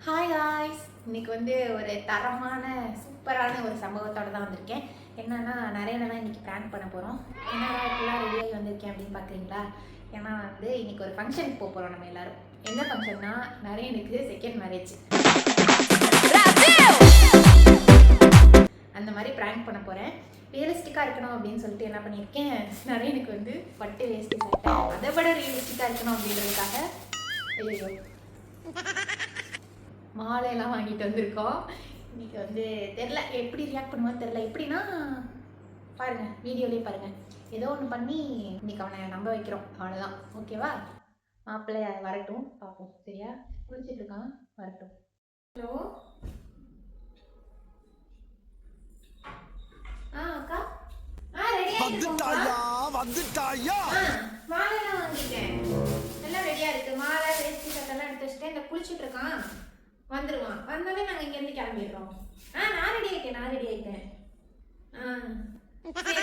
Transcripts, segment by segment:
Hi guys, இன்னைக்கு வந்து ஒரு தரமான சூப்பரான ஒரு சம்பவத்தோட தான் வந்திருக்கேன். என்னன்னா நிறைய இன்னைக்கு ப்ராங்க் பண்ண போகிறோம். என்னடா இப்பெல்லாம் ரெடியாகி வந்திருக்கேன் அப்படின்னு பார்க்குறீங்களா? ஏன்னா வந்து இன்னைக்கு ஒரு ஃபங்க்ஷனுக்கு போக போகிறோம் நம்ம எல்லாரும். என்ன ஃபங்க்ஷன்னா நரேனுக்கு செகண்ட் மேரேஜ். அந்த மாதிரி ப்ராங்க் பண்ண போகிறேன். ரியலிஸ்டிக்காக இருக்கணும் அப்படின்னு சொல்லிட்டு என்ன பண்ணியிருக்கேன், நரேனுக்கு வந்து பட்டு வேஸ்ட்டு சட்டை அதை விட ரியலிஸ்டிக்காக இருக்கணும் அப்படின்றதுக்காக ஐயோ மாலையெல்லாம் வாங்கிட்டு வந்திருக்கோம். இன்னைக்கு வந்து தெரில எப்படி ரியாக்ட் பண்ணுவான்னு தெரில. எப்படின்னா பாருங்கள், வீடியோலேயே பாருங்கள். ஏதோ ஒன்று பண்ணி இன்னைக்கு அவனை நம்ப வைக்கிறோம், அவ்வளோதான். ஓகேவா? மாப்பிள்ளை வரட்டும், பார்ப்போம். சரியா? குளிச்சுட்டு இருக்கான், வரட்டும். ஹலோ அக்கா, மாலையெல்லாம் வாங்கிட்டேன், எல்லாம் ரெடியாக இருக்குது. மாலை வேஷ்டி சட்டெல்லாம் எடுத்து வச்சுட்டேன். இந்த குளிச்சுட்டு இருக்கான், வந்துடுவான். வந்தாலே நாங்கள் இங்கேருந்து கிளம்பிடுறோம். நான் ரெடி ஆகிட்டேன்.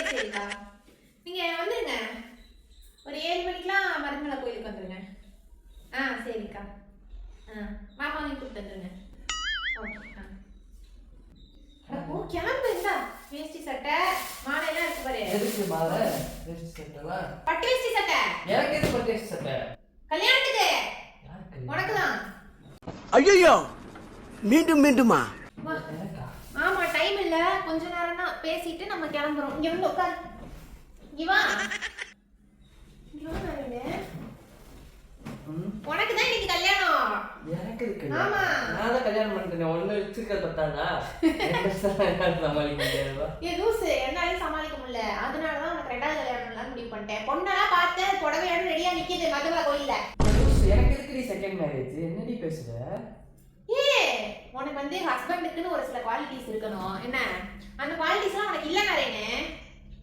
சரிக்கா, நீங்கள் வந்துடுங்க. ஒரு 7 மணிக்கெலாம் மருந்தமலை கோயிலுக்கு வந்துடுங்க. சரிக்கா. மாமா வாங்கி கொடுத்து வந்துடுங்க. ஓகே, கிளம்பு. இருந்தா வேஷ்டி சட்டை மாலையெல்லாம் இருக்கு பாரு. எதுக்கு மாலை வேஷ்டி சட்டைலாம்? பட்டு வேஷ்டி சட்டை. எனக்கு எது பட்டு வேஷ்டி சட்டை? கல்யாணத்துக்கு உனக்கு தான். ஐயோ, மீண்டுமா? ஆமா, டைம் இல்ல, கொஞ்ச நேரம் தான் பேசிட்டு நம்ம கிளம்புறோம். இங்க வந்து உட்காரு. இங்க வா. உனக்கு தான் இன்னைக்கு கல்யாணம். எனக்கு இருக்கு. ஆமா, நான் தான் கல்யாணம் பண்ணிட்டேன். ஒண்ணு வச்சிருக்க பத்தாதா? சமாளிக்க முடியாதா? லூசு, என்னால சமாளிக்க முடியல. அதனால தான் உனக்கு 2வது கல்யாணம் பண்ணலாம் முடிவு பண்ணிட்டேன். பொண்ணெல்லாம் பார்த்து புடவையோட ரெடியா நிக்குது மதுரை கோயில்ல. எனக்கு எதுக்கு நீ செகண்ட் மேரேஜ்? என்னடி பேசுற? உனக்கு வந்து ஹஸ்பண்டுக்குன்னு ஒரு சில குவாலிட்டிஸ் இருக்கணும். என்ன அந்த குவாலிட்டிஸ்லாம் உனக்கு இல்ல நரேனே?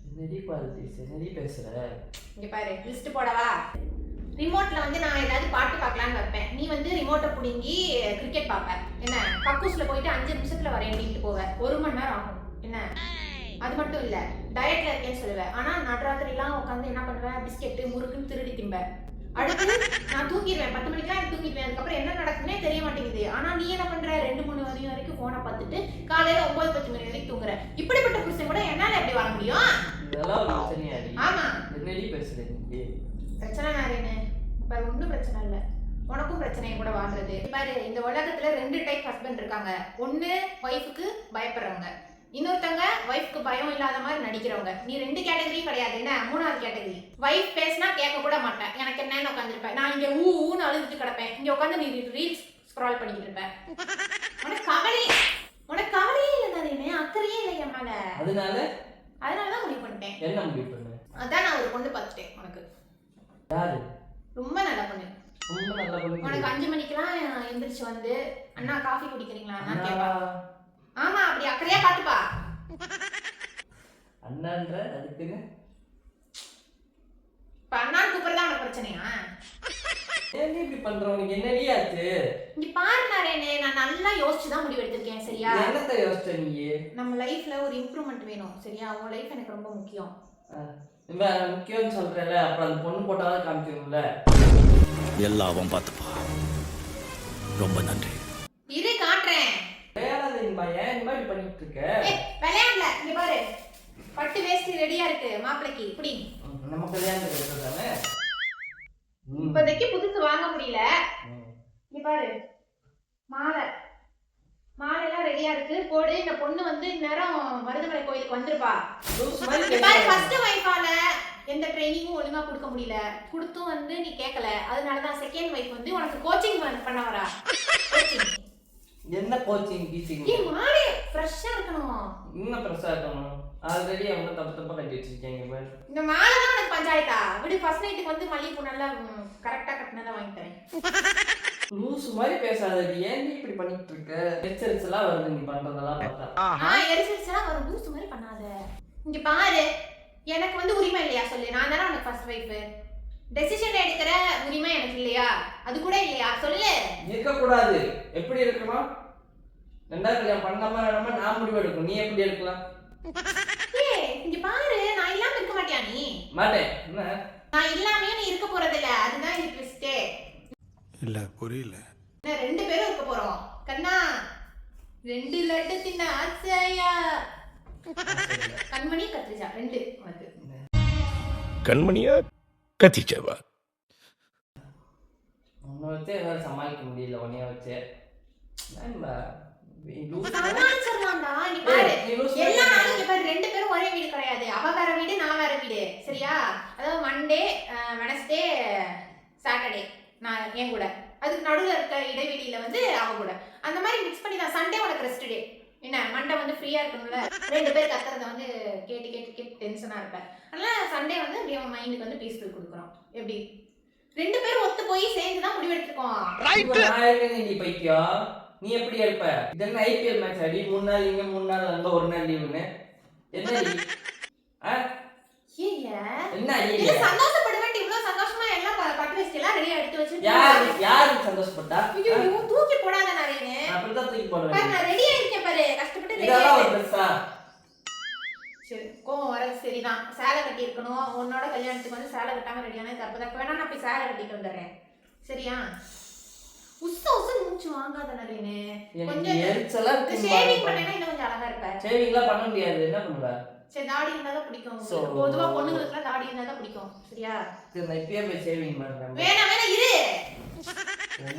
என்னடி குவாலிட்டிஸ்? என்னடி பேசுற? இங்க பாரு, லிஸ்ட் போடவா? ரிமோட்ல வந்து நான் ஏதாவது பாட்டு பார்க்கலான்னு வைப்பேன். நீ வந்து ரிமோட்டை பிடுங்கி கிரிக்கெட் பார்ப்ப. என்ன கக்கூஸ்ல போயிட்டு 5 நிமிஷத்துல வரேன் அப்படின்ட்டு போவ. 1 மணி நேரம் ஆகும். என்ன அது மட்டும் இல்ல, டயட்ல இருக்கேன்னு சொல்லுவேன். ஆனா நடுராத்திரிலாம் உட்காந்து என்ன பண்ணுவேன், பிஸ்கெட்டு முறுக்குன்னு திருடி திம்ப. அடுத்து நான் தூங்கிடுவேன், 10 மணிக்கெல்லாம் தூங்கிடுவேன். அதுக்கப்புறம் என்ன நடக்குதுன்னே தெரிய மாட்டேங்குது. ஆனா நீ என்ன பண்ற, 2-3 மணி வரைக்கும் போனை பார்த்துட்டு காலையில 9-10 மணி வரைக்கும் தூங்குற. இப்படிப்பட்ட புருஷன் கூட என்னால எப்படி வாழ முடியும்? இதெல்லாம் ஒரு பிரச்சனையாடி? ஆமா, என்னடி பேசுற நீ? பிரச்சனை நாரேனே பாரு, ஒன்றும் பிரச்சனை இல்லை. உனக்கும் பிரச்சனையை கூட வாழ்றது. பாரு, இந்த உலகத்துல 2 டைப் ஹஸ்பண்ட் இருக்காங்க. ஒண்ணு ஒய்ஃபுக்கு பயப்படுறவங்க, இன்னொருத்தங்க ஒய்ஃப்க்கு பயம் இல்லாத மாதிரி நடிக்கிறவங்க. நீ 2 கேட்டகரி கிடையாது. என்ன 3வது கேட்டகரி. ஒய்ஃப் பேசினா கேட்க கூட மாட்டேன். எனக்கு என்னன்னு உட்காந்துருப்பேன். நான் இங்க ஊன்னு அழுதுட்டு கிடப்பேன். இங்க உட்காந்து நீ ரீல்ஸ் ஸ்க்ரால் பண்ணிக்கிட்டு இருப்பேன். உனக்கு கவலையே இல்லை தானே, அக்கறையே இல்லை என் மேல. அதனாலதான் முடிவு பண்ணிட்டேன். என்ன முடிவு பண்ண? அதான் நான் ஒரு பொண்ணு பார்த்துட்டேன். உனக்கு யாரு? ரொம்ப நல்ல பொண்ணு. ரொம்ப நல்ல பொண்ணு. உனக்கு 5 மணிக்கெல்லாம் எந்திரிச்சு வந்து அண்ணா காஃபி குடிக்கிறீங்களா நான் கேட்பா. ஆமா, அப்படி அக்கறையா பாத்துப்பா. அண்ணான்ற அதுக்குன்னு இப்ப அண்ணான்னு கூப்பிடுறதா உனக்கு பிரச்சனையா? ஏன் இப்படி பண்ற? உனக்கு என்னடி ஆச்சு? இங்க பாரு நாரேனே, நான் நல்லா யோசிச்சுதான் முடிவு எடுத்திருக்கேன். சரியா? என்னத்த யோசிச்ச நீ? நம்ம லைஃப்ல ஒரு இம்ப்ரூவ்மெண்ட் வேணும். சரியா? உன் லைஃப் எனக்கு ரொம்ப முக்கியம். முக்கியம்னு சொல்றல, அப்புறம் அந்த பொண்ணு போட்டாதான் காமிக்கணும்ல. எல்லாவும் பார்த்துப்பா. ரொம்ப நன்றி. இரு காட்டுறேன். விளையாடாதீங்கப்பா. ஏன் இந்த மாதிரி பண்ணிட்டு இருக்க? விளையாடல. இங்க பாரு, பட்டு வேஷ்டி ரெடியா இருக்கு மாப்பிளைக்கு. இப்படி நம்ம கல்யாணத்துக்கு எடுத்ததானே. இப்போதைக்கு புதுசு வாங்க முடியல. இங்க பாரு, மாலையெல்லாம் ரெடியா இருக்கு, போடு. இந்த பொண்ணு வந்து இந்நேரம் மருதமலை கோயிலுக்கு வந்துருப்பா. ஃபர்ஸ்ட் வைஃபால எந்த ட்ரைனிங்கும் ஒழுங்கா கொடுக்க முடியல, கொடுத்தும் வந்து நீ கேட்கல. அதனாலதான் செகண்ட் வைஃப் வந்து உனக்கு கோச்சிங் பண்ண வரா. என்ன கோச்சிங் டீச்சிங்? ஏ மாலை ஃப்ரெஷ்ஷா இருக்கணும். இன்னும் ஃப்ரெஷ்ஷா இருக்கணும். ஆல்ரெடி அவங்க தப்பா கட்டி வச்சிருக்கீங்க பாரு. இந்த மாலை தான் உனக்கு பஞ்சாயத்தா? விடு, ஃபர்ஸ்ட் நைட்டுக்கு வந்து மல்லிகைப்பூ நல்லா கரெக்டா கட்டினதா வாங்கி தரேன். லூசு மாதிரி பேசாதடி. ஏன் நீ இப்படி பண்ணிட்டு இருக்க? எரிச்சல்லாம் வருது நீ பண்றதெல்லாம் பார்த்தா. எரிச்சல்லாம் வரும். லூசு மாதிரி பண்ணாத. இங்க பாரு, எனக்கு வந்து உரிமை இல்லையா சொல்லு? நான் தானே உனக்கு ஃபர்ஸ்ட் வைஃப். டெசிஷன் எடுக்கிற உரிமை எனக்கு இல்லையா? அது கூட இல்லையா சொல்லு? இருக்கக்கூடாது. எப்படி இருக்கணும்? 2வது கல்யாணம் பண்ணாம வேணாம நான் முடிவு எடுக்கணும். நீ எப்படி எடுக்கலாம்? இங்க பாரு, நான் இல்லாம இருக்க மாட்டியா நீ? மாட்டேன். என்ன நான் இல்லாமே நீ இருக்க போறது இல்ல. அதுதான் இந்த ட்விஸ்டே. இல்ல புரியல. ரெண்டு பேரும் இருக்க போறோம். கண்ணா 2 லட்டு தின்ன ஆசையா. கண்மணி கத்திரிச்சா 2 உனக்கு. கண்மணியா கத்திச்சாவா? உன்னை வச்சே எதாவது சமாளிக்க முடியல, உன்னைய வச்சே. சமாளிச்சிடலாம்டா. நீ பாரு, எல்லா நாளும் இங்க பாரு 2 பேரும் ஒரே வீடு கிடையாது. அவ வேற வீடு, நான் வேற வீடு. சரியா? அதாவது மண்டே, வெனஸ்டே, சாட்டர்டே நான் என் கூட, அதுக்கு நடுவில் இருக்க இடைவெளியில வந்து அவ கூட, அந்த மாதிரி மிக்ஸ் பண்ணி தான். சண்டே உனக்கு ரெஸ்ட் டே. என்ன மண்டே வந்து ஃப்ரீயா இருக்கணும்ல, 2 பேர் கத்துறத வந்து கேட்டு கேட்டு கேட்டு டென்ஷனா இருப்பேன். அதனால சண்டே வந்து அப்படியே அவன் மைண்டுக்கு வந்து பீஸ்ஃபுல் கொடுக்குறோம். எப்படி 2 பேரும் ஒத்து போய் சேர்ந்து தான் முடிவெடுத்துருக்கோம். நான் இருக்கேன், நீ பைத்தியம். நீ எப்படி இருப்ப? இதென்ன ஐபிஎல் மேட்ச் அடி, 3 நாள் இங்க 3 நாள் அங்க 1 நாள் லீவுன்னு என்ன என்ன சந்தோஷப்படுவேன். இவ்வளவு சந்தோஷமா எல்லாம் பட்டு வச்சுலாம் ரெடியா எடுத்து வச்சு யாரு சந்தோஷப்பட்டா? ஐயோ தூக்கி போடாத நானே. அப்படிதான் தூக்கி போடுவேன். நான் ரெடியா இருக்கேன் பாரு, கஷ்டப்பட்டு ரெடியா இதெல்லாம் ஒரு இருக்கேன். ட்ரெஸ்ஸா? சரி கோவம் வரது சரிதான். சேலை கட்டி இருக்கணும். உன்னோட கல்யாணத்துக்கு வந்து சேலை கட்டாம ரெடியான தப்பு வேணா, நான் போய் சேலை கட்டிட்டு வந்துடுறேன். சரியா? உஸ்ஸ மூச்சு வாங்காத நரேனே. கொஞ்சம் எரிச்சலா இருக்கு. ஷேவிங் பண்ணேனா இன்னும் கொஞ்சம் அழகா இருப்ப. ஷேவிங்லாம் பண்ண முடியாது, என்ன பண்ணுவ? சரி தாடி இருந்தா தான் பிடிக்கும். பொதுவா பொண்ணுங்களுக்குலாம் தாடி இருந்தா தான் பிடிக்கும். சரியா? சரி நான் இப்பயே போய் ஷேவிங் பண்றேன். வேணா இரு.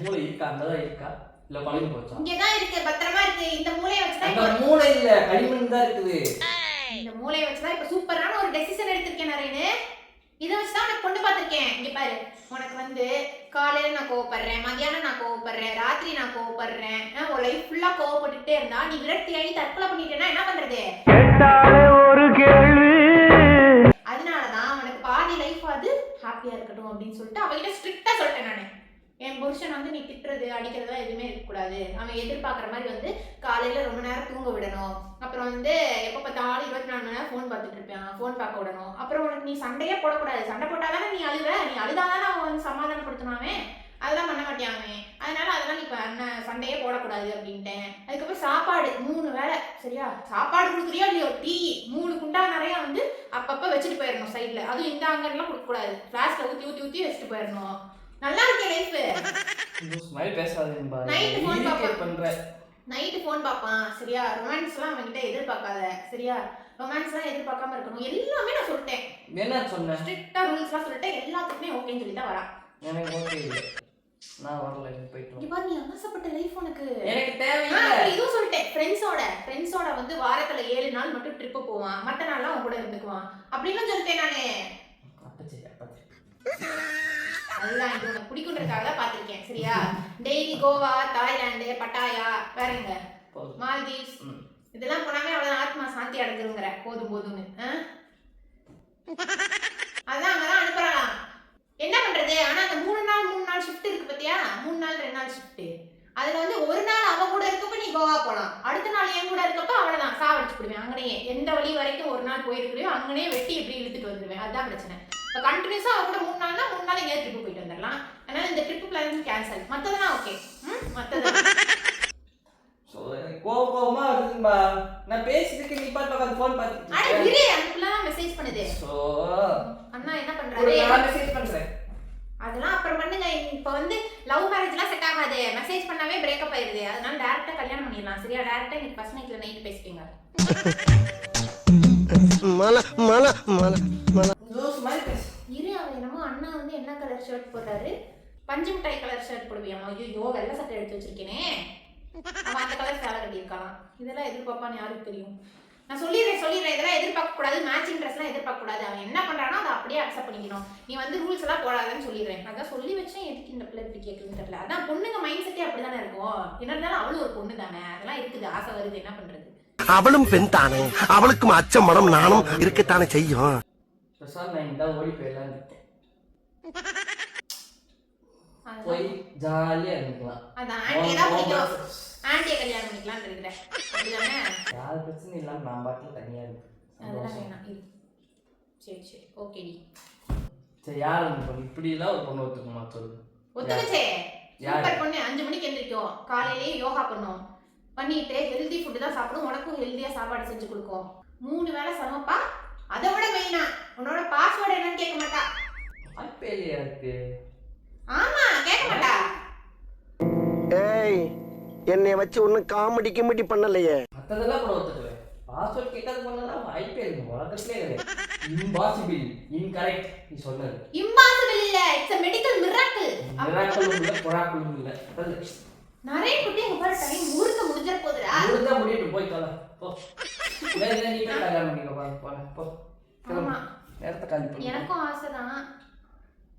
மூளை இருக்கா? அங்கதான் இருக்கா இல்ல பழகி போச்சா? இங்க தான் இருக்கு, பத்திரமா இருக்கு. இந்த மூளைய வச்சு தான் அந்த மூளை இல்ல, களிமண் தான் இருக்குது. இந்த மூளைய வச்சு தான் இப்ப சூப்பரான ஒரு டெசிஷன் எடுத்திருக்கேன் நரேனே. இதை வச்சு தான் உனக்கு பொண்ணு பார்த்திருக்கேன். இங்க பாரு, உனக்கு வந்து காலையில நான் கோவப்படுறேன், மதியானம் நான் கோவப்படுறேன், ராத்திரி நான் கோவப்படுறேன், உன் லைஃப் ஃபுல்லா கோவப்பட்டுட்டே இருந்தா நீ விரக்தி ஆகி தற்கொலை பண்ணிட்டேன்னா என்ன பண்றது? அதனாலதான் உனக்கு பாதி லைஃப் அது ஹாப்பியா இருக்கட்டும் அப்படின்னு சொல்லிட்டு அவகிட்ட ஸ்ட்ரிக்டா சொல்லிட்டேன் நானு. என் புருஷன் வந்து நீ திட்டுறது அடிக்கிறதா எதுவுமே இருக்கக்கூடாது. அவன் எதிர்பார்க்குற மாதிரி வந்து காலையில ரொம்ப நேரம் தூங்க விடணும். அப்புறம் வந்து எப்போ பார்த்தாலும் 24 மணி நேரம் ஃபோன் பார்த்துட்டு இருப்பான், ஃபோன் பார்க்க விடணும். அப்புறம் உனக்கு நீ சண்டையே போடக்கூடாது. சண்டை போட்டாதானே நீ அழுவ, நீ அழுதாதானே அவன் வந்து சமாதானப்படுத்தினாவே. அதெல்லாம் பண்ண மாட்டியாமே. அதனால அதெல்லாம் நீ இப்போ சண்டையே போடக்கூடாது அப்படின்ட்டேன். அதுக்கப்புறம் சாப்பாடு 3 வேளை. சரியா? சாப்பாடு கொடுக்குறியோ இல்லையோ, டீ 3 குண்டா நிறையா வந்து அப்பப்போ வச்சுட்டு போயிடணும் சைடில். அதுவும் இந்த அங்கெல்லாம் கொடுக்கக்கூடாது. ஃப்ளாஸ்கில் ஊற்றி ஊற்றி ஊற்றி வச்சுட்டு போயிடணும். நல்லா இருக்கே லைஃப். ஸ்மைல் பேசாதீங்க பாரு. நைட் ஃபோன் பாப்பேன் பண்றேன். நைட் ஃபோன் பாப்பான். சரியா? ரொமான்ஸ்லாம் அவன்கிட்ட எதிர்பார்க்காத. சரியா? ரொமான்ஸ்லாம் எதிர்பார்க்காம இருக்கணும். எல்லாமே நான் சொல்லிட்டேன். என்ன சொன்னேன்? ஸ்ட்ரிக்ட்டா ரூல்ஸ்லாம் சொல்லிட்டேன். எல்லாத்துக்குமே ஓகேன்னு சொல்லி தான் வரா. எனக்கு ஓகே இல்ல. நான் வரல, போயிட்டு இங்க பாரு, நீ ஆசைப்பட்ட லைஃப் உனக்கு எனக்கு தேவையில்லை. இதுவும் சொல்லிட்டேன். ஃப்ரெண்ட்ஸோட வந்து வாரத்துல 7 நாள் மட்டும் ட்ரிப் போவான், மத்த நாள்லாம் அவன் கூட இருந்துக்குவான் அப்படின்னு சொல்லிட்டேன் நானு. அதுதான் இது உனக்கு பிடிக்குன்றதுக்காக தான் பார்த்திருக்கேன். சரியா? டெய்லி கோவா, தாய்லாந்து, பட்டாயா, வேற எங்க மால்தீவ்ஸ் இதெல்லாம் போனாமே அவ்வளவு ஆத்மா சாந்தி அடைஞ்சிருங்கிற. போதும்னு அதான் அங்கதான் அனுப்புறாளாம். என்ன பண்றது? ஆனா அந்த 3 நாள் ஷிஃப்ட் இருக்கு பத்தியா? 3 நாள் 2 நாள் ஷிஃப்ட். அதுல வந்து ஒரு நாள் அவ கூட இருக்கப்ப நீ கோவா போலாம், அடுத்த நாள் என் கூட இருக்கப்ப அவ்வளவுதான் சாவடிச்சு போடுவேன். அங்கனே எந்த வழி வரைக்கும் ஒரு நாள் போயிருக்கிறியோ அங்கனே வெட்டி எப்படி இழுத்துட்டு வந்துடுவேன். அதுதான் பிரச்சனை. இப்போ கண்டினியூஸா அவ கூட 3 நாள்னா 3 நாள் எங்கேயாவது ட்ரிப்பு போயிட்டு வந்துடலாம். அதனால இந்த ட்ரிப்பு பிளான் கேன்சல். மற்றதெல்லாம் ஓகே. கோவமா இருக்கும்பா. நான் பேசிட்டு நீ பாட்டு உட்கார்ந்து ஃபோன் பார்த்துட்டு அட இரு, அதுக்குலாம் மெசேஜ் பண்ணுது. அண்ணா என்ன பண்றாரு? நான் மெசேஜ் பண்றேன். அதெல்லாம் அப்புறம் பண்ணுங்க. இப்போ வந்து லவ் மேரேஜ்லாம் செட் ஆகாது. மெசேஜ் பண்ணாவே பிரேக்கப் ஆயிருது. அதனால டைரக்டா கல்யாணம் பண்ணிடலாம். சரியா? டைரக்டா இன்னைக்கு ஃபர்ஸ்ட் நைட்ல நைட் பேசிப்பீங்க. இரு, அவன் என்னமோ அண்ணா வந்து என்ன கலர் ஷர்ட் போட்டாரு? பஞ்சு மிட்டாய் கலர் ஷர்ட் போடுவியாமா? ஐயோ வெள்ளை சட்டை எடுத்து வச்சிருக்கேனே. அவன் அந்த கலர் சேலை கட்டியிருக்கான். இதெல்லாம் எதிர்பார்ப்பான்னு யாருக்கு தெரியும்? நான் சொல்லிடுறேன் இதெல்லாம் எதிர்பார்க்க கூடாது. மேட்சிங் ட்ரெஸ்லாம் எதிர்பார்க்க கூடாது. அவன் என்ன பண்றானோ அதை அப்படியே அக்செப்ட் பண்ணிக்கணும். நீ வந்து ரூல்ஸ் எல்லாம் போடாதுன்னு சொல்லிடுறேன். அதான் சொல்லி வச்சேன். எதுக்கு இந்த பிள்ளை இப்படி கேட்குதுன்னு தெரியல. அதான் பொண்ணுங்க மைண்ட் செட்டே அப்படிதானே இருக்கும். என்ன இருந்தாலும் அவளும் ஒரு பொண்ணு தானே. அதெல்லாம் இருக்குது, ஆசை வருது, என்ன பண்றது? அவளும் பெண் தானே, அவளுக்கும் அச்சம் மனம் நானும் இருக்கத்தானே செய்யும். ஓடி போயிடலாம் போய் ஜாலியா இருக்கலாம். அதான் ஆன்ட்டி தான் பிடிக்கும். ஆன்ட்டியை கல்யாணம் பண்ணிக்கலாம்னு இருக்கிறேன். அப்படிதானே? யார் பிரச்சனை இல்லாம நான் பாட்டில் தனியா இருக்கு. அதெல்லாம் வேணாம். சரி ஓகேடி. சரி யார் அந்த பொண்ணு? இப்படிலாம் ஒரு பொண்ணு ஒத்துக்குமா சொல்லு? ஒத்துக்குச்சே. சூப்பர் பொண்ணு. 5 மணிக்கு எந்திரிக்கும், காலையிலேயே யோகா பண்ணும், பண்ணிட்டு ஹெல்தி ஃபுட்டு தான் சாப்பிடும். உனக்கும் ஹெல்தியா சாப்பாடு செஞ்சு கொடுக்கும். 3 வேளை சமைப்பா. அதை விட மெயினா உன்னோட பாஸ்வேர்டு என்னன்னு கேட்க மாட்டா. அப்பேலியா இருக்கு. ஆமா கேட்க மாட்டா. ஏய் என்னைய வச்சு ஒன்னும் காமெடி கிமெடி பண்ணலையே. மற்றதெல்லாம் கூட ஒத்துக்குவேன். பாஸ்வேர்ட் கேட்காத பண்ணலாம் வாய்ப்பே இருக்கு. உலகத்திலே கிடையாது. இம்பாசிபிள், இன்கரெக்ட் நீ சொன்னது. இம்பாசிபிள் இல்ல, இட்ஸ் a medical miracle. மிராக்கிளும் இல்ல, பொறாக்கிளும் இல்ல. நிறைய குட்டி எங்க பாரு டைம் முறுக்க முடிஞ்சற போதுடா. முழுதா முடிட்டு போய் தொலை. போ. வேற நீ போய் கல்யாணம் பண்ணிக்கோ போ. போ. ஆமா. நேரத்தை காலி பண்ணு. எனக்கும் ஆசை தான்.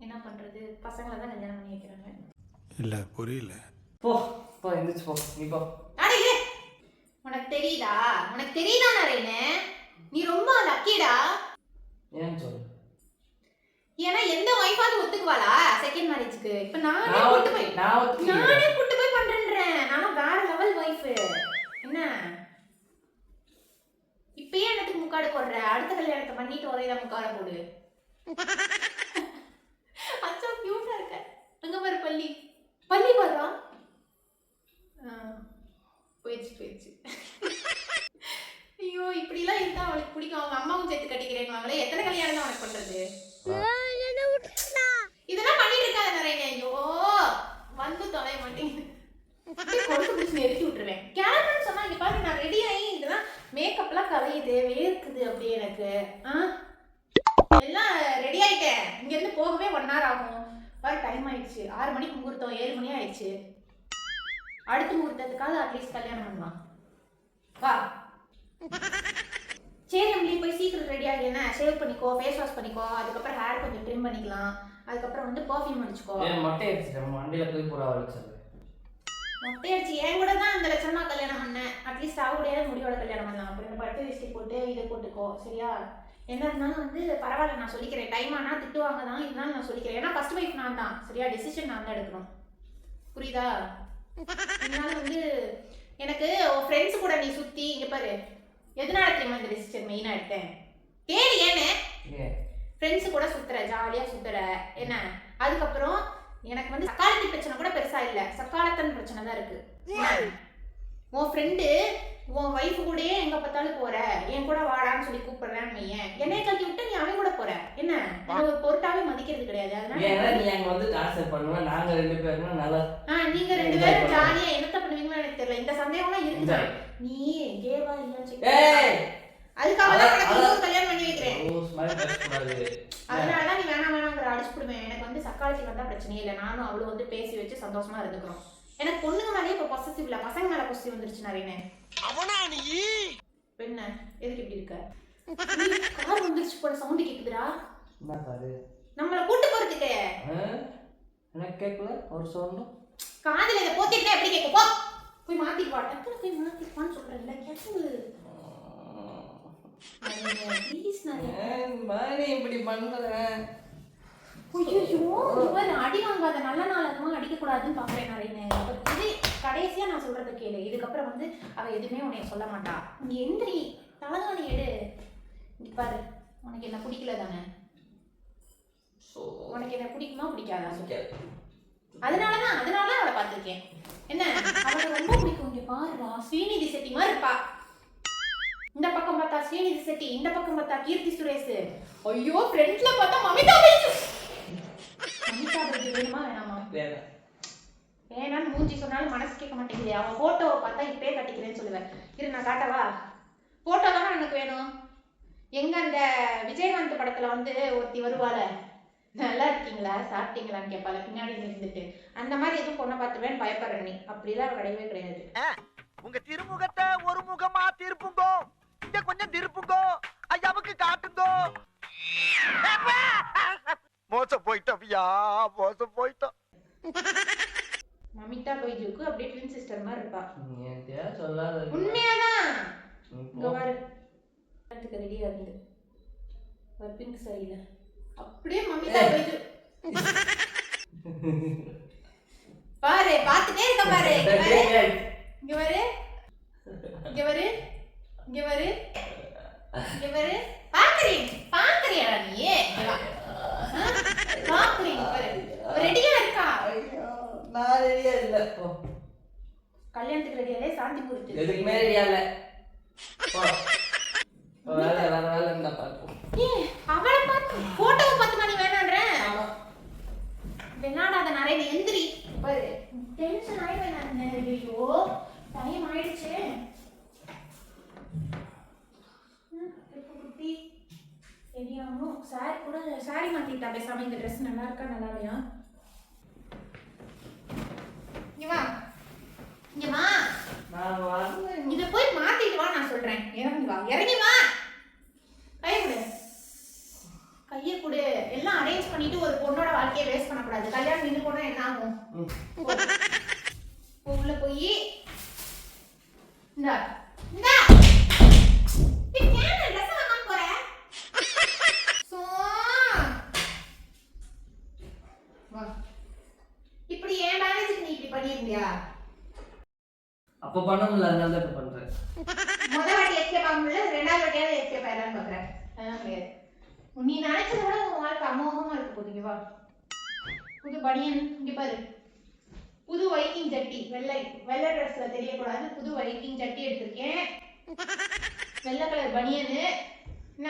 என்ன பண்றது? பசங்கள தான் கல்யாணம் பண்ணி வைக்கறாங்க. இல்ல புரியல. போ. போ எந்திரிச்சு போ. நீ போ. அட இரு. உனக்கு தெரியுதா நரேனே? நீ ரொம்ப லக்கிடா. ஏன் சொல்லு? ஏன்னா எந்த வைஃபாவது ஒத்துக்குவாளா செகண்ட் மேரேஜ்க்கு? இப்ப நானே கூட்டி போய் பண்றேன்றேன். நானும் வேற லெவல் வைஃப். என்ன இப்பயே எனக்கு முக்காடு போடுற? அடுத்த கல்யாணத்தை பண்ணிட்டு ஒரேதான் முக்காடு போடு. அச்சா கியூட்டா இருக்க. அங்க பாரு பள்ளி பாருடா. போயிடுச்சு. ஐயோ இப்படிலாம் இருந்தா அவளுக்கு பிடிக்கும். அவங்க அம்மாவும் சேர்த்து கட்டிக்கிறேன்னு வாங்களே. எத்தனை கல்யாணம் தான் உனக்கு பண்றது? இதெல்லாம் பண்ணிட்டு இருக்காத நிறைய. ஐயோ வந்து தொலை மாட்டேங்குது. கொழுத்து பிடிச்சி நெருக்கி விட்டுருவேன். கேரக்டர்னு சொன்னா இங்க பாரு நான் ரெடி ஆகி இதெல்லாம் மேக்கப்லாம் கலையுது வேர்க்குது அப்படியே எனக்கு. எல்லாம் ரெடி ஆயிட்டேன். இங்க இருந்து போகவே 1 hour ஆகும். பாரு டைம் ஆயிடுச்சு. 6 மணிக்கு முகூர்த்தம், 7 மணி ஆயிடுச்சு. அடுத்த முகூர்த்தத்துக்காக அட்லீஸ்ட் கல்யாணம் பண்ணலாம். வா சரி நம்மளே போய் சீக்கிரம் ரெடி ஆகி என்ன ஷேவ் பண்ணிக்கோ, ஃபேஸ் வாஷ் பண்ணிக்கோ, அதுக்கப்புறம் ஹேர் கொஞ்சம் ட்ரிம் பண்ணிக்கலாம், அதுக்கப்புறம் வந்து பர்ஃப்யூம் அடிச்சுக்கோ. மொட்டை அடிச்சிட்டேன். மண்டியில போய் பூரா வலிச்சு மொட்டை அடிச்சு என் கூட தான் அந்த லட்சணமா கல்யாணம் பண்ணேன். அட்லீஸ்ட் அவங்களுடைய முடிவோட கல்யாணம் பண்ணலாம். அப்புறம் இந்த பட்டு வேஷ்டி போட்டு இதை போட்டுக்கோ சரியா? என்ன இருந்தாலும் வந்து பரவாயில்ல நான் சொல்லிக்கிறேன். டைம் ஆனால் திட்டுவாங்க தான், இருந்தாலும் நான் சொல்லிக்கிறேன். ஏன்னா ஃபர்ஸ்ட் வைஃப் நான் தான் சரியா? டெசிஷன் நான் தான் எடுக்கணும். புரியுதா? இதனால வந்து எனக்கு ஃப்ரெண்ட்ஸ் கூட நீ சுற்றி இங்கே பாரு. எதனால தெரியுமா இந்த டெசிஷன் மெயினாக எடுத்தேன்? கேளு ஏன்னு. ஃப்ரெண்ட்ஸு கூட சுற்றுற, ஜாலியாக சுற்றுற என்ன. அதுக்கப்புறம் எனக்கு வந்து சக்காலத்தி பிரச்சனை கூட பெருசா இல்ல, சக்காலத்தன் பிரச்சனை தான் இருக்கு. உன் ஃப்ரெண்டு உன் வைஃப் கூடயே எங்க பார்த்தாலும் போற, என் கூட வாடான்னு சொல்லி கூப்பிடுறேன்னு வையேன், என்னைய கழட்டி விட்டு நீ அவன் கூட போற என்ன? ஒரு பொருட்டாவே மதிக்கிறது கிடையாது. அதனால நீ அங்க வந்து டார்ச்சர் பண்ணுவ, நாங்க 2 பேரும் நல்லா நீங்க 2 பேரும் ஜாலியா என்னத்த பண்ணுவீங்கன்னு எனக்கு தெரியல. இந்த சந்தேகம்லாம் இருக்குதா? நீ கேவா இல்லன்னு சொல்லி அதுக்காக தான் உனக்கு கல்யாணம் பண்ணி வைக்கிறேன். அதனாலதான் நீ வேணாங்கிற அடிச்சுடுவேன். எனக்கு வந்து சக்காலத்தி வந்தா பிரச்சனையே இல்லை. நானும் அவளும் வந்து பேசி வச்சு சந்தோஷமா இருந்துக்கிறோம். எனக்கு பொண்ணுங்க மேலேயே இப்ப பொசசிவ் இல்ல, பசங்க மேல பொசசிவ் வந்துருச்சு நிறைய. பெண்ண எதுக்கு இப்படி இருக்க? கார் வந்துருச்சு போல சவுண்ட் கேக்குதுடா. நம்மள கூட்டு போறதுக்கு எனக்கு கேட்கல ஒரு சவுண்ட். காதுல இதை போத்திட்டா எப்படி கேட்கும்? போ போய் மாத்திக்குவா. டக்குனு போய் மாத்திக்குவான்னு சொல்றேன்ல கேட்குது. இப்படி பண்றேன். அடி வாங்காத, நல்ல நாளமா அடிக்க கூடாதுன்னு பாக்குறேன் நிறைய. இது கடைசியா நான் சொல்றத கேளு. இதுக்கப்புறம் வந்து அவ எதுவுமே உன்னைய சொல்ல மாட்டா. நீ எந்திரி, தலகாணி எடு. பாரு உனக்கு என்ன பிடிக்கல தானே? உனக்கு என்ன பிடிக்குமா பிடிக்காதா? அதனாலதான் அவளை பார்த்திருக்கேன். என்ன அவளுக்கு ரொம்ப பிடிக்கும். இங்க பாருடா ஸ்ரீநிதி செட்டி மாதிரி இருப்பா. இந்த பக்கம் பார்த்தா ஸ்ரீநிதி செட்டி, இந்த பக்கம் பார்த்தா கீர்த்தி சுரேஷ். ஐயோ ஃப்ரெண்ட்ஸ்ல பார்த்தா மமிதா பைஜு. மமிதா பைஜு வேணுமா வேணாமா? வேணான்னு மூஞ்சி சொன்னாலும் மனசு கேட்க மாட்டேங்குது. அவன் போட்டோவை பார்த்தா இப்பே கட்டிக்கிறேன்னு சொல்லுவேன். இரு நான் காட்டவா? போட்டோ தானே எனக்கு வேணும். எங்க அந்த விஜயகாந்த் படத்துல வந்து ஒருத்தி வருவாள, நல்லா இருக்கீங்களா சாப்பிட்டீங்களான்னு கேட்பாள பின்னாடி இருந்துட்டு, அந்த மாதிரி எதுவும் பொண்ணை பார்த்துருவேன்னு பயப்படுற நீ. அப்படிலாம் கிடையவே கிடையாது. உங்க திருமுகத்தை ஒரு முகமா திருப்புங்கோ, இங்க கொஞ்சம் திருப்புங்கோ, ஐயாவுக்கு காட்டுங்கோ. மோசம் போயிட்டோம். மமிதா பைஜுக்கு அப்படியே ட்வின் சிஸ்டர் மாதிரி இருப்பா. சொல்லாத உண்மையாதான். இங்க பாரு ரெடியா இருந்து பிங்க் சரியில்லை அப்படியே மமிதா பைஜு பாரு பாத்துட்டே இருக்க பாரு. இங்க பாரு இங்க பாரு இங்க பாரு இங்க பாரு. பாக்குறியா நீ? பாக்குறீங்க பாரு. ரெடியா இருக்கா? நான் ரெடியா இல்ல. கல்யாணத்துக்கு ரெடியாலே சாந்தி முகூர்த்தம் எதுக்குமே ரெடியா இல்ல. வேலை இருந்தா பார்ப்போம். அவளை பார்த்து போட்டோவை பார்த்து நான் வேணான்ற. வெண்ணாடாத நிறைய எந்திரி பாரு. டென்ஷன் ஆயிடுவேன் நான். ஐயோ டைம் ஆயிடுச்சு. குட்டி தெரியாம சாரி கூட சாரி மாத்திட்டா பேசாம. இந்த ட்ரெஸ் நல்லா இருக்கா நல்லா இல்லையா? இங்க வா இங்க வா. நான் வரல. இத போய் மாத்திட்டு வா நான் சொல்றேன். இறங்கி வா இறங்கி வா. கையை கொடு கையை கொடு. எல்லாம் அரேஞ்ச் பண்ணிட்டு ஒரு பொண்ணோட வாழ்க்கையை வேஸ்ட் பண்ணக்கூடாது. கல்யாணம் நின்று போனா என்ன ஆகும்? உள்ள போய் இந்தா இந்தா என்ன ட்ரெஸ் வாங்க போற? சோ வா. இப்படி ஏன் மேரேஜ்க்கு நீ இப்படி பண்ணிருந்தியா? அப்ப பண்ண முடியல, அதனால தான் பண்றேன். முதல் வாட்டி எஸ்கேப் ஆக முடியல, ரெண்டாவது வாட்டியாவது எஸ்கேப் ஆயிடலாம்னு பாக்குறேன். அதான் கிடையாது. நீ நினைச்சத விட உன் வாழ்க்கை அமோகமா இருக்க போகுது. இங்க வா. புது பனியன் இங்க பாரு. புது வைக்கிங் ஜட்டி வெள்ளை ட்ரெஸ்ல தெரியக்கூடாது. புது வைக்கிங் ஜட்டி எடுத்திருக்கேன். வெள்ளை கலர் பனியனு என்ன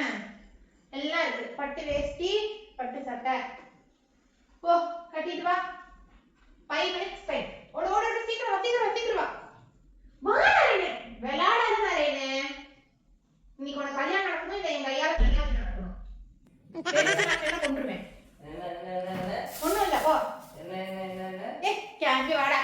எல்லாம் இருக்கு. பட்டு வேஷ்டி பட்டு சட்டை. போ கட்டிட்டு வா. 5 minutes டைம். ஓட ஓட சீக்கிரம் வா சீக்கிரம் வா சீக்கிரம் வா. வாடா விளையாடாத நாரேனே. இன்னைக்கு உனக்கு கல்யாணம் நடக்கணும். இதை எங்க ஐயால கல்யாணம் நடக்கணும். என்ன கொண்டுருவேன். ஒண்ணும் இல்ல போ. ஏ கிளம்பி வாடா.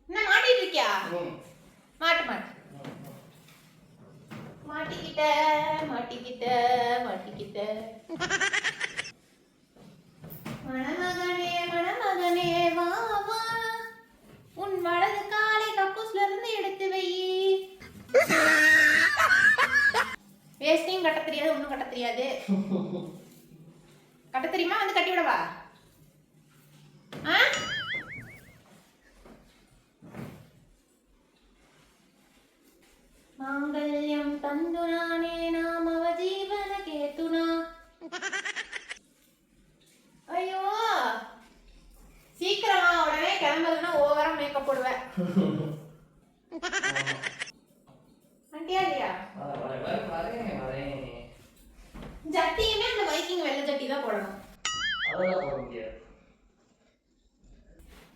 என்ன மாட்டிட்டு இருக்கியா? மாட்டு மாட்டு மாட்டிக்கிட்ட மாட்டிக்கிட்ட மாட்டிக்கிட்ட. மணமகனே வா வா. உன் வலது காலை கக்கூஸ்ல இருந்து எடுத்து வை. வேஸ்டிங் கட்ட தெரியாது, ஒண்ணும் கட்ட தெரியாது. கட்ட தெரியுமா? வந்து கட்டி விடவா? மாங்கல்யம் தந்துனானே நாமவ ஜீவன கேத்துனா. ஐயோ சீக்கிரமா உடனே கிளம்புறதுன்னா ஓவரா மேக்கப் போடுவேன். அண்டியா இல்லையா? ஜட்டியுமே அந்த வைக்கிங் வெள்ளை ஜட்டி தான் போடணும்.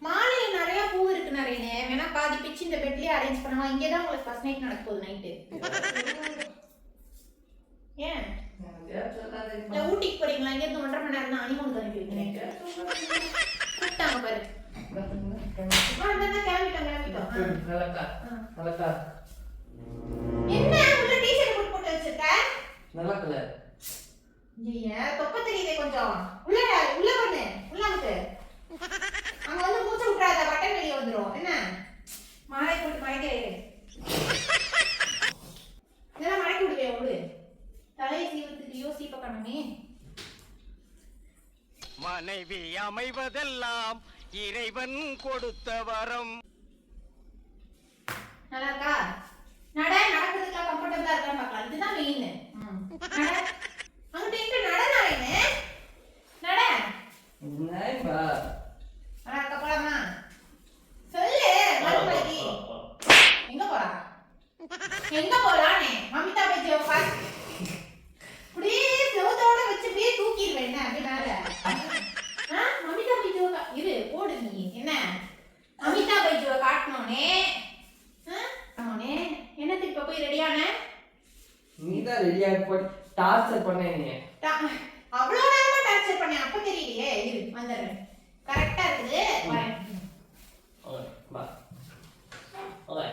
மாலையில நிறைய பூ இருக்கு நிறைய. வேணா பாதி பிச்சு இந்த பெட்லயே அரேஞ்ச் பண்ணவா? இங்கதான் உங்களுக்கு ஃபர்ஸ்ட் நைட் நடக்க போகுது நைட்டு. ஏன் இல்ல ஊட்டிக்கு போறீங்களா? இங்க இருந்து 1.5 மணி நேரம் தான் அனிமூனுக்கு அனுப்பி வைக்கிறேன். கூப்பிட்டாங்க பாரு. கிளம்பிட்டோம். என்ன உள்ள டீ-ஷர்ட் போட்டு வச்சிருக்க? நல்ல கலர். ஏன் தொப்ப தெரியுதே கொஞ்சம். உள்ள பண்ணு. உள்ள வந்து அங்க வந்து மூச்சை விட்டுறாத. பட்டன் வெளியே வந்துரும். என்ன மாலை போட்டு மறைக்கிறேன். இதெல்லாம் மறைக்க விடுவே. விடு. தலையை சீவத்துக்கு யோசிப்ப கண்ணமே. மனைவி அமைவதெல்லாம் இறைவன் கொடுத்த வரம். நல்லா இருக்கா? நடக்கிறதுக்கு கம்ஃபர்டபிளா இருக்கான்னு பார்க்கலாம். இதுதான் மெயின். அங்கிட்ட எங்க நடனாரேனே நட. என்னப்பா? அட போலாமா? சொல்லு மறுபடி. எங்க போறா? எங்க போறானே? மமிதா பைஜோ பாஸ். அப்படியே செவத்தோட வச்சு அப்படியே தூக்கிடுவேன். என்ன அப்படினால மமிதா பைஜோ இரு போடு. நீ என்ன மமிதா பைஜோ காட்டணும்னே. அவனே என்ன திருப்ப போய் ரெடியான? நீதான் ரெடியா போய் டார்ச்சர் பண்ண. நீ அவ்வளோ நேரமா டார்ச்சர் பண்ண. அப்ப தெரியலையே. இரு வந்துடுறேன். கரெக்டா இருக்குது. வரேன். வா. ஓகே.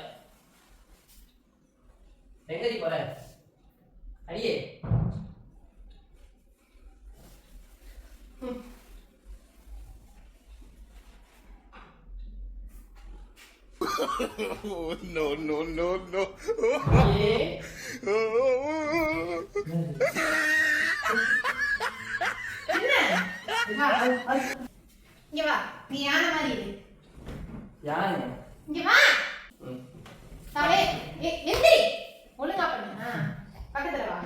எங்கடி போற? அடியே. No, no, no, no. இங்க வா. நீ யானை மாதிரி இரு. யானை? இங்க வா. தாலே எந்திரி. ஒழுங்கா பண்ணு. பக்கத்துல வா.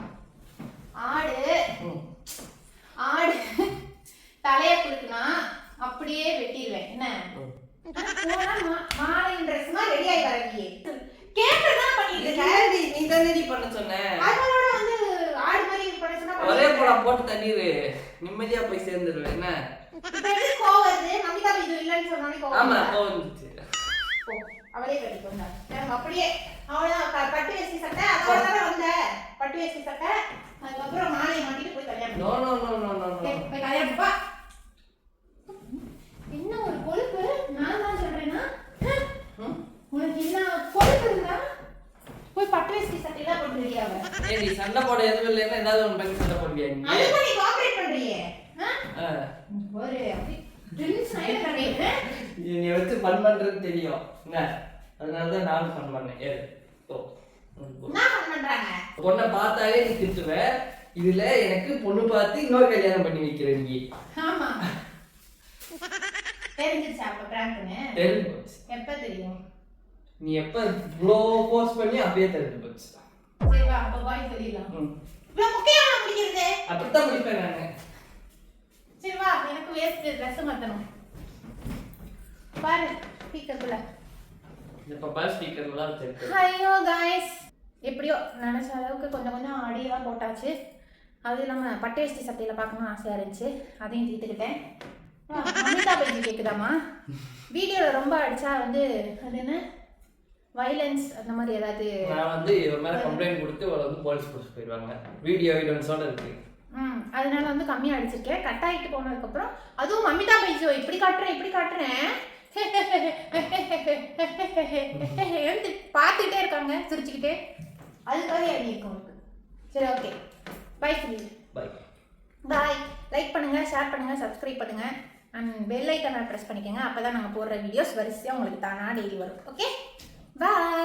ஆடு தலைய குலுக்குனா அப்படியே வெட்டிடுவேன். என்ன போனா தானே பண்ண சொன்ன. அதோட வந்து ஆடு மாதிரி பண்ண சொன்னா ஒரே போடா போட்டு தள்ளிடு. நிம்மதியா போய் சேர்ந்துருவேன் என்ன? இப்ப எப்படி கோவம் வருது? நமிதா இது இல்லன்னு சொன்னானே கோவம் ஆமா வருதா? கோவம் வந்துச்சு. போ, அவளே கட்டிக்கொண்டா. நம்ம அப்படியே அவளதான் பட்டு வேஷ்டி சட்டை அதோட வந்த பட்டு வேஷ்டி சட்டை அதுக்கப்புறம் மாலையை மாட்டிட்டு போய் கல்யாணம் no no no no no no. போய் கல்யாணம் பா. என்ன ஒரு கொழுப்பு நான் தான் சொல்றேன்னா உனக்கு என்ன கொழுப்பு இருந்தா போய் பட்டு வேஷ்டி சட்டையெல்லாம் போட்டு ரெடியாவ. ஏய் நீ சண்டை போட எதுவும் இல்லைன்னா ஏதாவது ஒன்று பண்ணி சண்டை போடுவியா நீ? அதுதான் நீ கோஆபரேட் பண்றியே. ஒரு ட்ரிங்க்ஸ் நைட் பண்ணிட்டு நீ வச்சு ஃபன் பண்றது தெரியும் என்ன? அதனால தான் நானும் ஃபன் பண்ணேன். ஏறு போ. என்ன பண்றாங்க? பொண்ணை பார்த்தாலே நீ திட்டுவ. இதுல எனக்கு பொண்ணு பார்த்து இன்னொரு கல்யாணம் பண்ணி வைக்கிற நீ. ஆமா தெரிஞ்சிருச்சா அப்ப பிராங்க்னு? தெரிஞ்சு போச்சு. எப்ப தெரியும்? நீ எப்ப இவ்வளோ போஸ்ட் பண்ணி அப்படியே தெரிஞ்சு போச்சு. சரி வா அப்ப பாய் சொல்லிடலாம். இவ்வளவு முக்கியமா முடிக்கிறது? அப்படித்தான் முடிப்பேன் நானு. சரி வா எனக்கு வேஸ்ட் ட்ரெஸ் மாத்தணும். பாரு ஸ்பீக்கர்ல. இந்த பப்பா ஸ்பீக்கர்லாம் வச்சிருக்கு. ஐயோ गाइस எப்படியோ நினைச்ச அளவுக்கு கொஞ்சம் கொஞ்சம் அடியெல்லாம் போட்டாச்சு. அது இல்லாம பட்டு வேஷ்டி சட்டையில பார்க்கணும்னு ஆசையா இருந்துச்சு. அதையும் தீர்த்துக்கிட்டேன். அமிதா பைஜி கேக்குதாமா? வீடியோல ரொம்ப அடிச்சா வந்து அது என்ன வயலன்ஸ் அந்த மாதிரி ஏதாவது நான் வந்து இவன் மேல கம்ப்ளைண்ட் கொடுத்து அவளை வந்து போலீஸ் புடிச்சு போயிடுவாங்க. வீடியோ எவிடன்ஸோட இருக்கு. அதனால வந்து கம்மியா அடிச்சிருக்கேன். கட் ஆகிட்டு போனதுக்கப்புறம் அதுவும் அமிதா பைஜோ இப்படி காட்டுறேன் பார்த்துக்கிட்டே இருக்காங்க சிரிச்சுக்கிட்டே. அதுக்காக அடி இருக்கும் உங்களுக்கு. சரி ஓகே பை சொல்லி பை பாய். லைக் பண்ணுங்க, ஷேர் பண்ணுங்க, சப்ஸ்கிரைப் பண்ணுங்க அண்ட் பெல் ஐக்கனை ப்ரெஸ் பண்ணிக்கோங்க. அப்போ தான் நாங்கள் போடுற வீடியோஸ் வரிசையாக உங்களுக்கு தானா டெய்லி வரும். Okay bye.